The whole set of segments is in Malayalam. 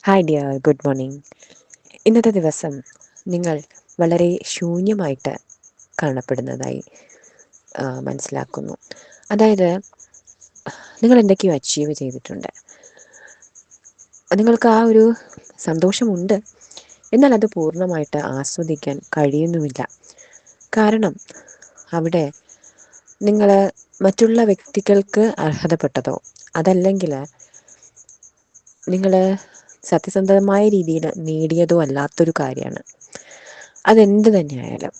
Hi dear, good morning. ഇന്നത്തെ ദിവസം നിങ്ങൾ വളരെ ശൂന്യമായിട്ട് കാണപ്പെടുന്നതായി മനസ്സിലാക്കുന്നു. അതായത് നിങ്ങൾ എന്തൊക്കെയോ അച്ചീവ് ചെയ്തിട്ടുണ്ട്, നിങ്ങൾക്ക് ആ ഒരു സന്തോഷമുണ്ട്, എന്നാൽ അത് പൂർണ്ണമായിട്ട് ആസ്വദിക്കാൻ കഴിയുന്നുമില്ല. കാരണം അവിടെ നിങ്ങൾ മറ്റുള്ള വ്യക്തികൾക്ക് അർഹതപ്പെട്ടതോ അതല്ലെങ്കിൽ നിങ്ങൾ സത്യസന്ധമായ രീതിയിൽ നേടിയതോ അല്ലാത്തൊരു കാര്യമാണ്. അതെന്ത് തന്നെയായാലും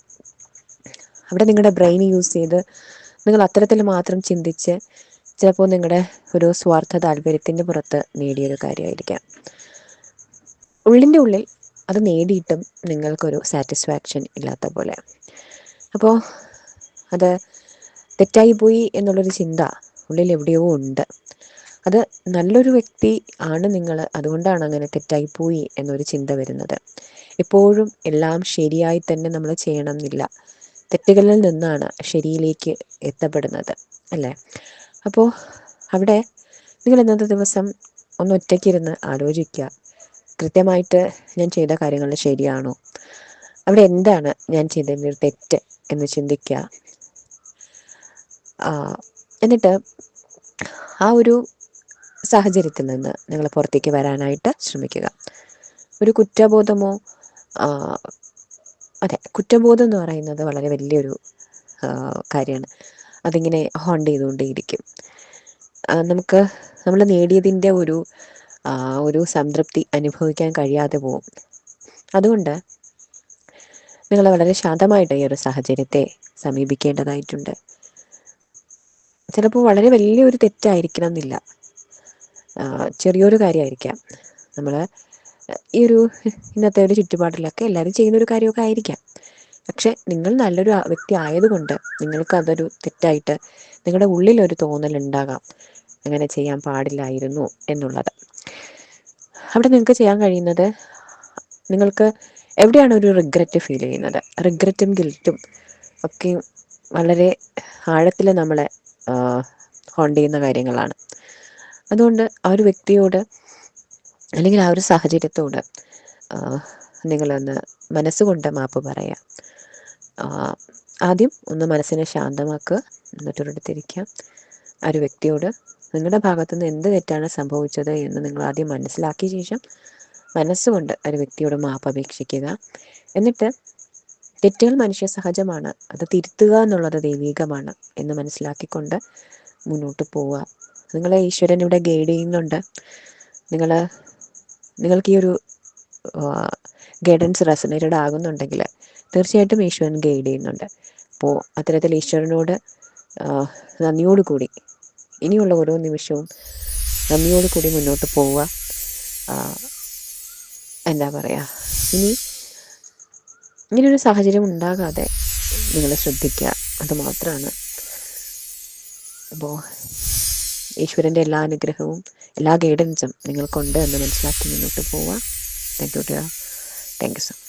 അവിടെ നിങ്ങളുടെ ബ്രെയിൻ യൂസ് ചെയ്ത് നിങ്ങൾ അത്തരത്തിൽ മാത്രം ചിന്തിച്ച് ചിലപ്പോൾ നിങ്ങളുടെ ഒരു സ്വാർത്ഥ താല്പര്യത്തിൻ്റെ പുറത്ത് നേടിയൊരു കാര്യമായിരിക്കാം. ഉള്ളിൻ്റെ ഉള്ളിൽ അത് നേടിയിട്ടും നിങ്ങൾക്കൊരു സാറ്റിസ്ഫാക്ഷൻ ഇല്ലാത്ത പോലെ. അപ്പോൾ അത് തെറ്റായിപ്പോയി എന്നുള്ളൊരു ചിന്ത ഉള്ളിൽ എവിടെയോ ഉണ്ട്. അത് നല്ലൊരു വ്യക്തി ആണ് നിങ്ങൾ, അതുകൊണ്ടാണ് അങ്ങനെ തെറ്റായിപ്പോയി എന്നൊരു ചിന്ത വരുന്നത്. എപ്പോഴും എല്ലാം ശരിയായി തന്നെ നമ്മൾ ചെയ്യണം എന്നില്ല. തെറ്റുകളിൽ നിന്നാണ് ശരിയിലേക്ക് എത്തപ്പെടുന്നത്, അല്ലേ? അപ്പോൾ അവിടെ നിങ്ങൾ ഇന്നത്തെ ദിവസം ഒന്ന് ഒറ്റയ്ക്കിരുന്ന് ആലോചിക്കുക. കൃത്യമായിട്ട് ഞാൻ ചെയ്ത കാര്യങ്ങൾ ശരിയാണോ? അവിടെ എന്താണ് ഞാൻ ചെയ്തതിൻ്റെ ഒരു തെറ്റ് എന്ന് ചിന്തിക്കുക. എന്നിട്ട് ആ ഒരു സാഹചര്യത്തിൽ നിന്ന് നിങ്ങൾ പുറത്തേക്ക് വരാനായിട്ട് ശ്രമിക്കുക. ഒരു കുറ്റബോധമോ കുറ്റബോധം എന്ന് പറയുന്നത് വളരെ വലിയൊരു കാര്യമാണ്. അതിങ്ങനെ ഹോണ്ട് ചെയ്തുകൊണ്ടേയിരിക്കും. നമ്മൾ നേടിയതിൻ്റെ ഒരു സംതൃപ്തി അനുഭവിക്കാൻ കഴിയാതെ പോകും. അതുകൊണ്ട് നിങ്ങൾ വളരെ ശാന്തമായിട്ട് ഈ ഒരു സാഹചര്യത്തെ സമീപിക്കേണ്ടതായിട്ടുണ്ട്. ചിലപ്പോൾ വളരെ വലിയൊരു തെറ്റായിരിക്കണം എന്നില്ല, ചെറിയൊരു കാര്യമായിരിക്കാം. നമ്മൾ ഈ ഒരു ഇന്നത്തെ ഒരു ചുറ്റുപാടിലൊക്കെ എല്ലാവരും ചെയ്യുന്നൊരു കാര്യമൊക്കെ ആയിരിക്കാം. പക്ഷെ നിങ്ങൾ നല്ലൊരു വ്യക്തി ആയതുകൊണ്ട് നിങ്ങൾക്ക് അതൊരു തെറ്റായിട്ട് നിങ്ങളുടെ ഉള്ളിലൊരു തോന്നലുണ്ടാകാം, അങ്ങനെ ചെയ്യാൻ പാടില്ലായിരുന്നു എന്നുള്ളത്. അവിടെ നിങ്ങൾക്ക് ചെയ്യാൻ കഴിയുന്നത്, നിങ്ങൾക്ക് എവിടെയാണ് ഒരു റിഗ്രറ്റ് ഫീൽ ചെയ്യുന്നത്, റിഗ്രറ്റും ഗിൽറ്റും ഒക്കെ വളരെ ആഴത്തിൽ നമ്മളെ ഹോണ്ട് ചെയ്യുന്ന കാര്യങ്ങളാണ്. അതുകൊണ്ട് ആ ഒരു വ്യക്തിയോട് അല്ലെങ്കിൽ ആ ഒരു സാഹചര്യത്തോട് നിങ്ങളൊന്ന് മനസ്സുകൊണ്ട് മാപ്പ് പറയാം. ആദ്യം ഒന്ന് മനസ്സിനെ ശാന്തമാക്കുക, എന്നിട്ടൊരിടത്തിരിക്കാം. ആ ഒരു വ്യക്തിയോട് നിങ്ങളുടെ ഭാഗത്തുനിന്ന് എന്ത് തെറ്റാണ് സംഭവിച്ചത് എന്ന് നിങ്ങൾ ആദ്യം മനസ്സിലാക്കിയ ശേഷം മനസ്സുകൊണ്ട് ഒരു വ്യക്തിയോട് മാപ്പ് അപേക്ഷിക്കുക. എന്നിട്ട് തെറ്റുകൾ മനുഷ്യ സഹജമാണ്, അത് തിരുത്തുക എന്നുള്ളത് ദൈവികമാണ് എന്ന് മനസ്സിലാക്കിക്കൊണ്ട് മുന്നോട്ട് പോവുക. നിങ്ങളെ ഈശ്വരൻ ഇവിടെ ഗൈഡ് ചെയ്യുന്നുണ്ട്. നിങ്ങൾക്ക് ഈ ഒരു ഗൈഡൻസ് റെസനേറ്റഡ് ആകുന്നുണ്ടെങ്കിൽ തീർച്ചയായിട്ടും ഈശ്വരൻ ഗൈഡ് ചെയ്യുന്നുണ്ട്. അപ്പോൾ അത്തരത്തിൽ ഈശ്വരനോട് നന്ദിയോടുകൂടി ഇനിയുള്ള ഓരോ നിമിഷവും നന്ദിയോടുകൂടി മുന്നോട്ട് പോവുക. എന്താ പറയുക, ഇങ്ങനൊരു സാഹചര്യം ഉണ്ടാകാതെ നിങ്ങൾ ശ്രദ്ധിക്കുക, അതുമാത്രമാണ്. അപ്പോൾ ഈശ്വരൻ്റെ എല്ലാ അനുഗ്രഹവും എല്ലാ ഗൈഡൻസും നിങ്ങൾക്കുണ്ട് എന്ന് മനസ്സിലാക്കി മുന്നോട്ട് പോവുക. Thank you so much.